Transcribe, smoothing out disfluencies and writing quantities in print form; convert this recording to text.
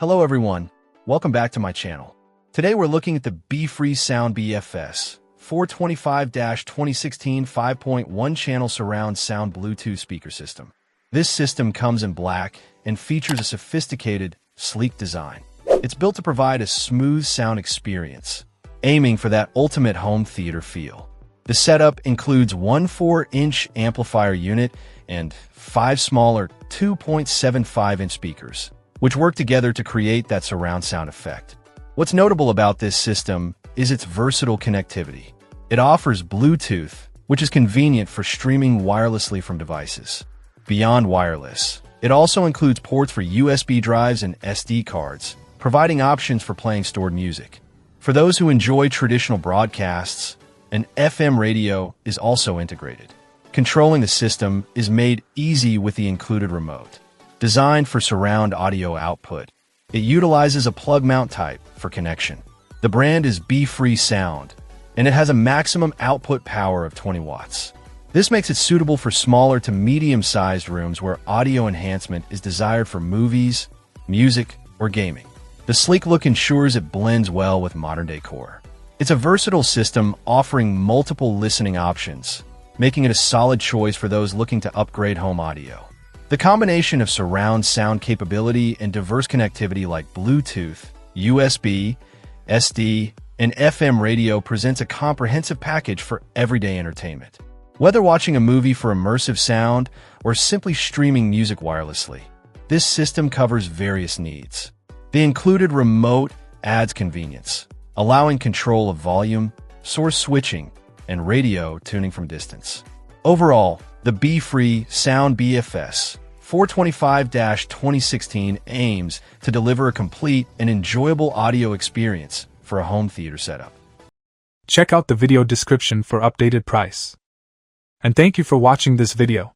Hello everyone, welcome back to my channel. Today we're looking at the beFree Sound BFS-425-2016 5.1 channel surround sound Bluetooth speaker system. This system comes in black and features a sophisticated, sleek design. It's built to provide a smooth sound experience, aiming for that ultimate home theater feel. The setup includes one 4-inch amplifier unit and 5 smaller 2.75-inch speakers, which work together to create that surround sound effect. What's notable about this system is its versatile connectivity. It offers Bluetooth, which is convenient for streaming wirelessly from devices. Beyond wireless, it also includes ports for USB drives and SD cards, providing options for playing stored music. For those who enjoy traditional broadcasts, an FM radio is also integrated. Controlling the system is made easy with the included remote. Designed for surround audio output, it utilizes a plug mount type for connection. The brand is beFree Sound, and it has a maximum output power of 20 watts. This makes it suitable for smaller to medium-sized rooms where audio enhancement is desired for movies, music, or gaming. The sleek look ensures it blends well with modern decor. It's a versatile system offering multiple listening options, making it a solid choice for those looking to upgrade home audio. The combination of surround sound capability and diverse connectivity like Bluetooth, USB, SD, and FM radio presents a comprehensive package for everyday entertainment. Whether watching a movie for immersive sound or simply streaming music wirelessly, this system covers various needs. The included remote adds convenience, allowing control of volume, source switching, and radio tuning from distance. Overall, the beFree Sound BFS-425-2016 aims to deliver a complete and enjoyable audio experience for a home theater setup. Check out the video description for updated price. And thank you for watching this video.